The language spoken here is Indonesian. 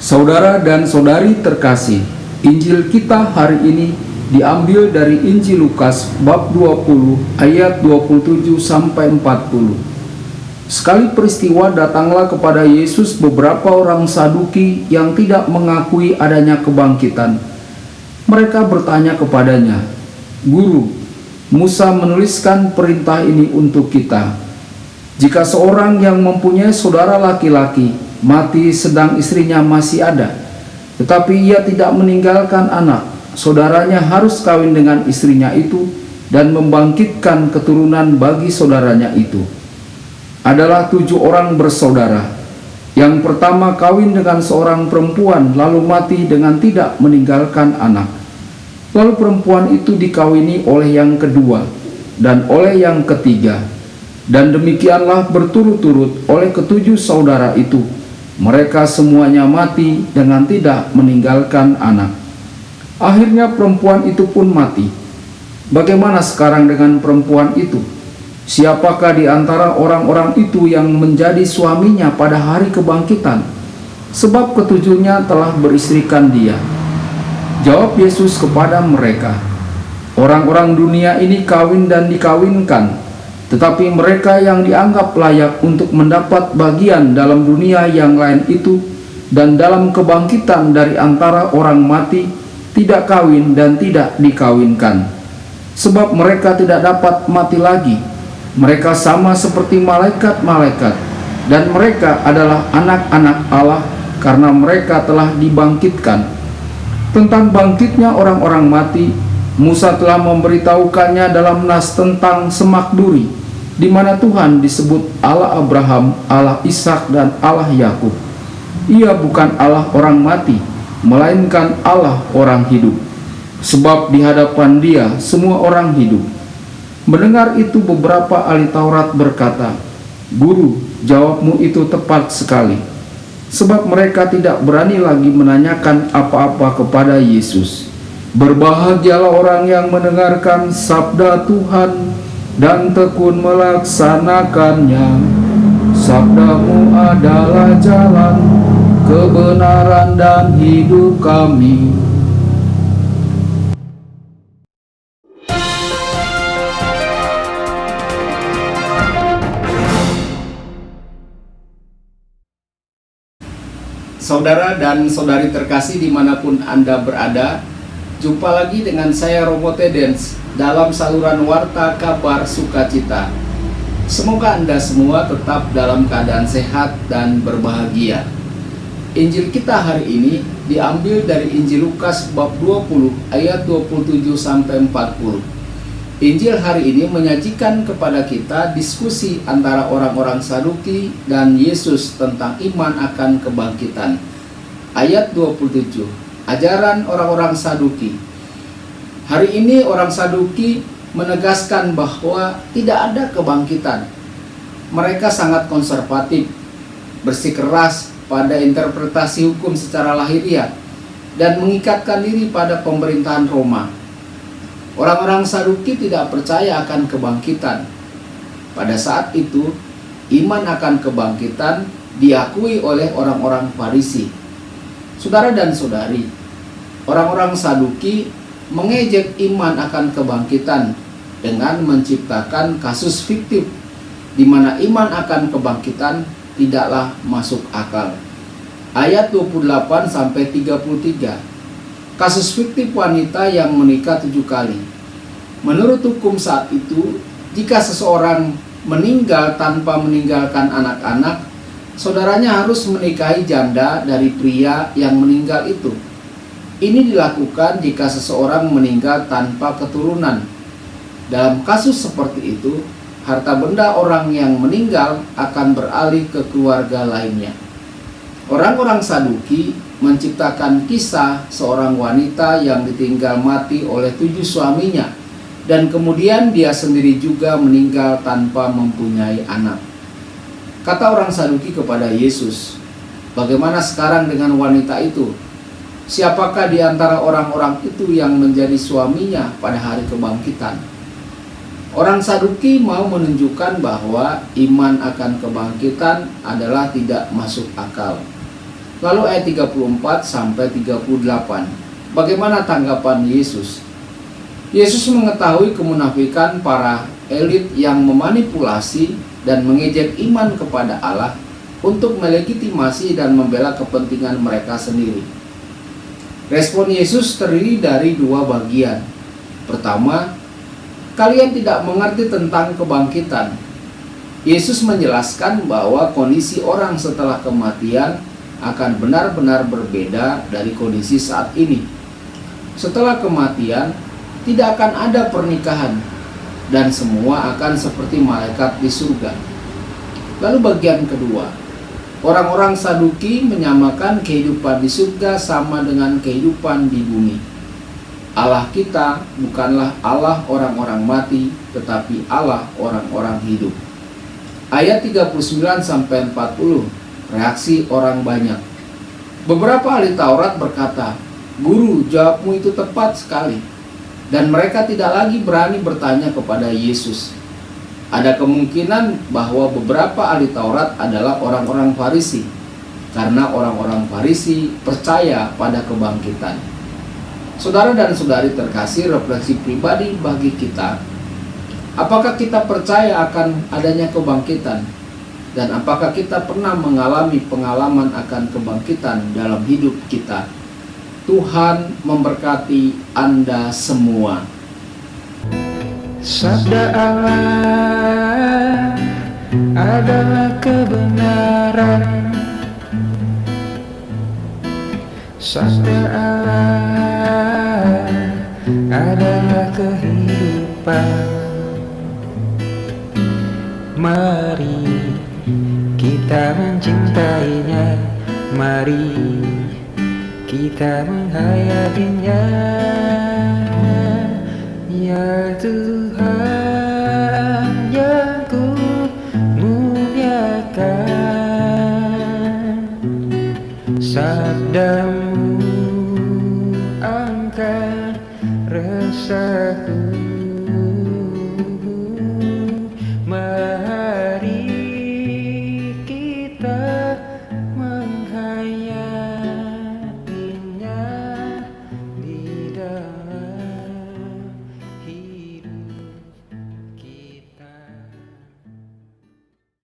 Saudara dan saudari terkasih, Injil kita hari ini diambil dari Injil Lukas bab 20 ayat 27 sampai 40. Sekali peristiwa datanglah kepada Yesus beberapa orang Saduki yang tidak mengakui adanya kebangkitan. Mereka bertanya kepadanya, "Guru, Musa menuliskan perintah ini untuk kita. Jika seorang yang mempunyai saudara laki-laki mati sedang istrinya masih ada, tetapi ia tidak meninggalkan anak, saudaranya harus kawin dengan istrinya itu dan membangkitkan keturunan bagi saudaranya itu. Adalah 7 orang bersaudara. Yang pertama kawin dengan seorang perempuan lalu mati dengan tidak meninggalkan anak. Lalu perempuan itu dikawini oleh yang kedua dan oleh yang ketiga. Dan demikianlah berturut-turut oleh ke-7 saudara itu. Mereka semuanya mati dengan tidak meninggalkan anak. Akhirnya perempuan itu pun mati. Bagaimana sekarang dengan perempuan itu? Siapakah di antara orang-orang itu yang menjadi suaminya pada hari kebangkitan? Sebab ke-7-nya telah beristrikan dia." Jawab Yesus kepada mereka, "Orang-orang dunia ini kawin dan dikawinkan, tetapi mereka yang dianggap layak untuk mendapat bagian dalam dunia yang lain itu dan dalam kebangkitan dari antara orang mati tidak kawin dan tidak dikawinkan. Sebab mereka tidak dapat mati lagi. Mereka sama seperti malaikat-malaikat, dan mereka adalah anak-anak Allah karena mereka telah dibangkitkan. Tentang bangkitnya orang-orang mati, Musa telah memberitahukannya dalam nas tentang Semak Duri, di mana Tuhan disebut Allah Abraham, Allah Ishak, dan Allah Yakub. Ia bukan Allah orang mati, melainkan Allah orang hidup. Sebab di hadapan Dia semua orang hidup." Mendengar itu beberapa ahli Taurat berkata, "Guru, jawabmu itu tepat sekali." Sebab mereka tidak berani lagi menanyakan apa-apa kepada Yesus. Berbahagialah orang yang mendengarkan sabda Tuhan dan tekun melaksanakannya. Sabdamu adalah jalan, kebenaran dan hidup kami. Saudara dan saudari terkasih dimanapun Anda berada, jumpa lagi dengan saya Romo Tedens dalam saluran Warta Kabar Sukacita. Semoga Anda semua tetap dalam keadaan sehat dan berbahagia. Injil kita hari ini diambil dari Injil Lukas bab 20 ayat 27 sampai 40. Injil hari ini menyajikan kepada kita diskusi antara orang-orang Saduki dan Yesus tentang iman akan kebangkitan. Ayat 27, ajaran orang-orang Saduki. Hari ini orang Saduki menegaskan bahwa tidak ada kebangkitan. Mereka sangat konservatif, bersikeras pada interpretasi hukum secara lahiriah, dan mengikatkan diri pada pemerintahan Roma. Orang-orang Saduki tidak percaya akan kebangkitan. Pada saat itu, iman akan kebangkitan diakui oleh orang-orang Farisi. Saudara dan saudari, orang-orang Saduki mengejek iman akan kebangkitan dengan menciptakan kasus fiktif di mana iman akan kebangkitan tidaklah masuk akal. Ayat 28 sampai 33. Kasus fiktif wanita yang menikah 7 kali. Menurut hukum saat itu, jika seseorang meninggal tanpa meninggalkan anak-anak, saudaranya harus menikahi janda dari pria yang meninggal itu. Ini dilakukan jika seseorang meninggal tanpa keturunan. Dalam kasus seperti itu, harta benda orang yang meninggal akan beralih ke keluarga lainnya. Orang-orang Saduki menciptakan kisah seorang wanita yang ditinggal mati oleh 7 suaminya, dan kemudian dia sendiri juga meninggal tanpa mempunyai anak. Kata orang Saduki kepada Yesus, "Bagaimana sekarang dengan wanita itu? Siapakah di antara orang-orang itu yang menjadi suaminya pada hari kebangkitan?" Orang Saduki mau menunjukkan bahwa iman akan kebangkitan adalah tidak masuk akal. Lalu ayat 34 sampai 38. Bagaimana tanggapan Yesus? Yesus mengetahui kemunafikan para elit yang memanipulasi dan mengejek iman kepada Allah untuk melegitimasi dan membela kepentingan mereka sendiri. Respon Yesus terdiri dari dua bagian. Pertama, kalian tidak mengerti tentang kebangkitan. Yesus menjelaskan bahwa kondisi orang setelah kematian akan benar-benar berbeda dari kondisi saat ini. Setelah kematian, tidak akan ada pernikahan, dan semua akan seperti malaikat di surga. Lalu bagian kedua, orang-orang Saduki menyamakan kehidupan di surga sama dengan kehidupan di bumi. Allah kita bukanlah Allah orang-orang mati, tetapi Allah orang-orang hidup. Ayat 39-40, reaksi orang banyak. Beberapa ahli Taurat berkata, "Guru, jawabmu itu tepat sekali." Dan mereka tidak lagi berani bertanya kepada Yesus. Ada kemungkinan bahwa beberapa ahli Taurat adalah orang-orang Farisi, karena orang-orang Farisi percaya pada kebangkitan. Saudara dan saudari terkasih, refleksi pribadi bagi kita, apakah kita percaya akan adanya kebangkitan? Dan apakah kita pernah mengalami pengalaman akan kebangkitan dalam hidup kita? Tuhan memberkati Anda semua. Sabda Allah adalah kebenaran. Sabda Allah adalah kehidupan. Mari kita mencintainya, mari kita menghayatinya. Ya Tuhan yang ku muliakan, sabdamu angkat resahku.